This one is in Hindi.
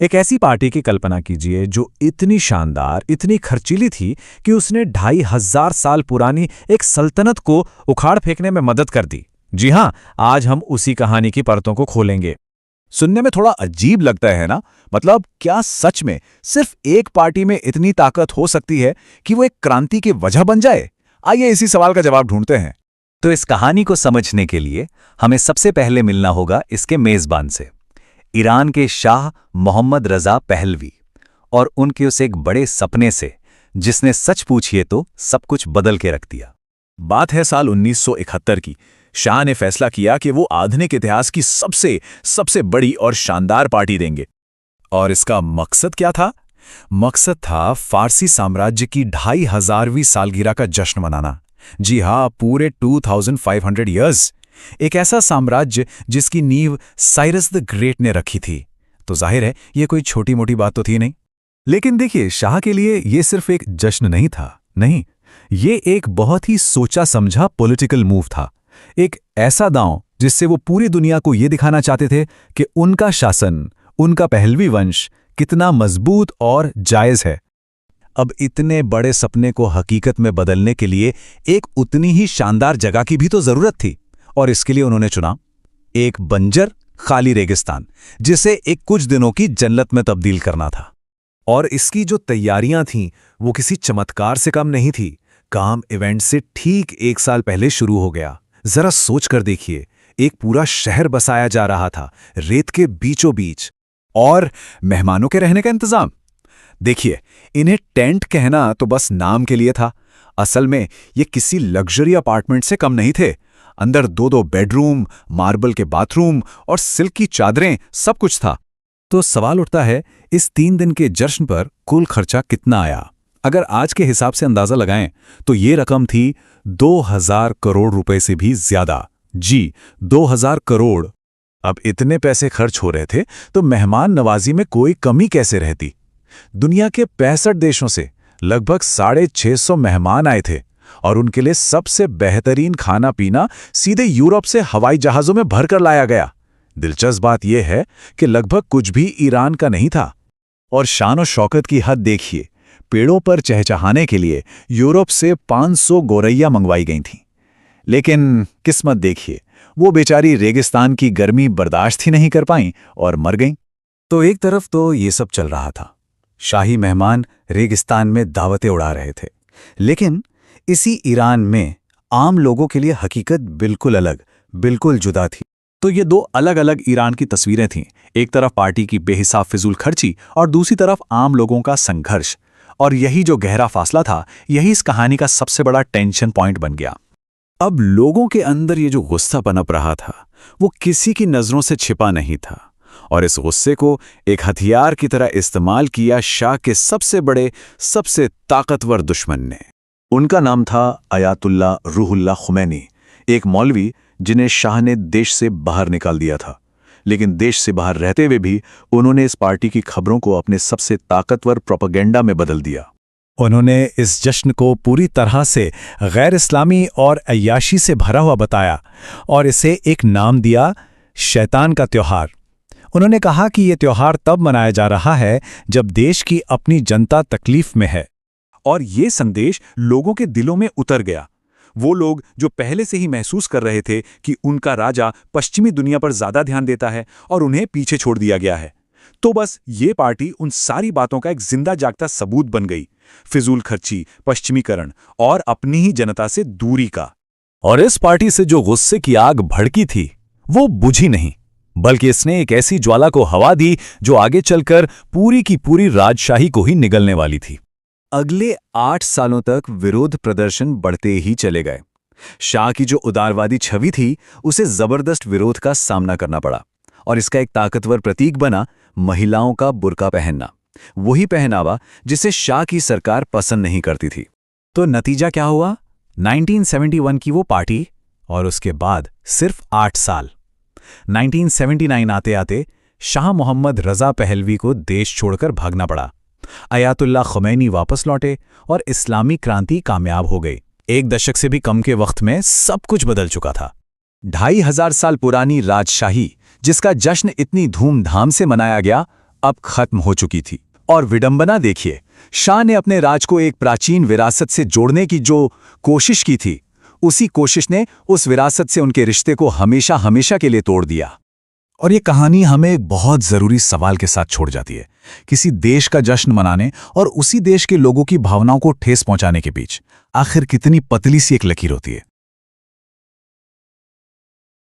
एक ऐसी पार्टी की कल्पना कीजिए जो इतनी शानदार, इतनी खर्चीली थी कि उसने 2500 साल पुरानी एक सल्तनत को उखाड़ फेंकने में मदद कर दी। जी हां, आज हम उसी कहानी की परतों को खोलेंगे। सुनने में थोड़ा अजीब लगता है ना? मतलब क्या सच में सिर्फ एक पार्टी में इतनी ताकत हो सकती है कि वो एक क्रांति की वजह बन जाए? आइए इसी सवाल का जवाब ढूंढते हैं। तो इस कहानी को समझने के लिए हमें सबसे पहले मिलना होगा इसके मेजबान से, ईरान के शाह मोहम्मद रजा पहलवी, और उनके उस एक बड़े सपने से जिसने सच पूछिए तो सब कुछ बदल के रख दिया। बात है साल 1971 की। शाह ने फैसला किया कि वो आधुनिक इतिहास की सबसे बड़ी और शानदार पार्टी देंगे। और इसका मकसद क्या था? मकसद था फारसी साम्राज्य की 2500वीं सालगिरह का जश्न मनाना। जी हाँ, पूरे 2500 ईयर्स। एक ऐसा साम्राज्य जिसकी नींव साइरस द ग्रेट ने रखी थी। तो जाहिर है ये कोई छोटी मोटी बात तो थी नहीं। लेकिन देखिए, शाह के लिए ये सिर्फ एक जश्न नहीं था। नहीं, ये एक बहुत ही सोचा समझा पॉलिटिकल मूव था। एक ऐसा दांव जिससे वो पूरी दुनिया को ये दिखाना चाहते थे कि उनका शासन, उनका पहलवी वंश कितना मजबूत और जायज है। अब इतने बड़े सपने को हकीकत में बदलने के लिए एक उतनी ही शानदार जगह की भी तो जरूरत थी, और इसके लिए उन्होंने चुना एक बंजर खाली रेगिस्तान, जिसे एक कुछ दिनों की जन्नत में तब्दील करना था। और इसकी जो तैयारियां थीं वो किसी चमत्कार से कम नहीं थी। काम इवेंट से ठीक 1 साल पहले शुरू हो गया। जरा सोच कर देखिए, एक पूरा शहर बसाया जा रहा था, रेत के बीचों बीच, और मेहमानों के रहने का इंतजाम। देखिए, इन्हें टेंट कहना तो बस नाम के लिए था। असल में ये किसी लग्जरी अपार्टमेंट से कम नहीं थे। अंदर 2-2 बेडरूम, मार्बल के बाथरूम और सिल्क की चादरें, सब कुछ था। तो सवाल उठता है, इस 3 दिन के जश्न पर कुल खर्चा कितना आया? अगर आज के हिसाब से अंदाजा लगाएं तो ये रकम थी 2000 करोड़ रुपए से भी ज्यादा। जी, 2000 करोड़। अब इतने पैसे खर्च हो रहे थे तो मेहमान नवाजी में कोई कमी कैसे रहती? दुनिया के 65 देशों से लगभग 650 मेहमान आए थे, और उनके लिए सबसे बेहतरीन खाना पीना सीधे यूरोप से हवाई जहाजों में भरकर लाया गया। दिलचस्प बात यह है कि लगभग कुछ भी ईरान का नहीं था। और शान और शौकत की हद देखिए, पेड़ों पर चहचहाने के लिए यूरोप से 500 गोरैया मंगवाई गई थीं। लेकिन किस्मत देखिए, वो बेचारी रेगिस्तान की गर्मी बर्दाश्त ही नहीं कर पाईं और मर गईं। तो एक तरफ तो ये सब चल रहा था, शाही मेहमान रेगिस्तान में दावतें उड़ा रहे थे, लेकिन इसी ईरान में आम लोगों के लिए हकीकत बिल्कुल अलग, बिल्कुल जुदा थी। तो ये 2 अलग अलग ईरान की तस्वीरें थीं। एक तरफ पार्टी की बेहिसाब फिजूल खर्ची और दूसरी तरफ आम लोगों का संघर्ष। और यही जो गहरा फासला था, यही इस कहानी का सबसे बड़ा टेंशन पॉइंट बन गया। अब लोगों के अंदर ये जो गुस्सा पनप रहा था, वो किसी की नजरों से छिपा नहीं था, और इस गुस्से को एक हथियार की तरह इस्तेमाल किया शाह के सबसे बड़े, सबसे ताकतवर दुश्मन ने। उनका नाम था अयातुल्ला रूहुल्लाह खुमैनी, एक मौलवी जिन्हें शाह ने देश से बाहर निकाल दिया था। लेकिन देश से बाहर रहते हुए भी उन्होंने इस पार्टी की खबरों को अपने सबसे ताकतवर प्रोपेगेंडा में बदल दिया। उन्होंने इस जश्न को पूरी तरह से गैर इस्लामी और अय्याशी से भरा हुआ बताया, और इसे एक नाम दिया, शैतान का त्योहार। उन्होंने कहा कि यह त्योहार तब मनाया जा रहा है जब देश की अपनी जनता तकलीफ में है। और ये संदेश लोगों के दिलों में उतर गया। वो लोग जो पहले से ही महसूस कर रहे थे कि उनका राजा पश्चिमी दुनिया पर ज्यादा ध्यान देता है और उन्हें पीछे छोड़ दिया गया है, तो बस ये पार्टी उन सारी बातों का एक जिंदा जागता सबूत बन गई। फिजूल खर्ची, पश्चिमीकरण और अपनी ही जनता से दूरी का। और इस पार्टी से जो गुस्से की आग भड़की थी, वो बुझी नहीं, बल्कि इसने एक ऐसी ज्वाला को हवा दी जो आगे चलकर पूरी की पूरी राजशाही को ही निगलने वाली थी। अगले 8 सालों तक विरोध प्रदर्शन बढ़ते ही चले गए। शाह की जो उदारवादी छवि थी, उसे जबरदस्त विरोध का सामना करना पड़ा, और इसका एक ताकतवर प्रतीक बना महिलाओं का बुर्का पहनना, वही पहनावा जिसे शाह की सरकार पसंद नहीं करती थी। तो नतीजा क्या हुआ? 1971 की वो पार्टी, और उसके बाद सिर्फ 8 साल। 1979 आते आते शाह मोहम्मद रजा पहलवी को देश छोड़कर भागना पड़ा। अयातुल्ला खुमैनी वापस लौटे और इस्लामी क्रांति कामयाब हो गई। 1 दशक से भी कम के वक्त में सब कुछ बदल चुका था। 2500 साल पुरानी राजशाही, जिसका जश्न इतनी धूमधाम से मनाया गया, अब खत्म हो चुकी थी। और विडंबना देखिए, शाह ने अपने राज को एक प्राचीन विरासत से जोड़ने की जो कोशिश की थी, उसी कोशिश ने उस विरासत से उनके रिश्ते को हमेशा हमेशा के लिए तोड़ दिया। और ये कहानी हमें एक बहुत जरूरी सवाल के साथ छोड़ जाती है। किसी देश का जश्न मनाने और उसी देश के लोगों की भावनाओं को ठेस पहुंचाने के बीच आखिर कितनी पतली सी एक लकीर होती है।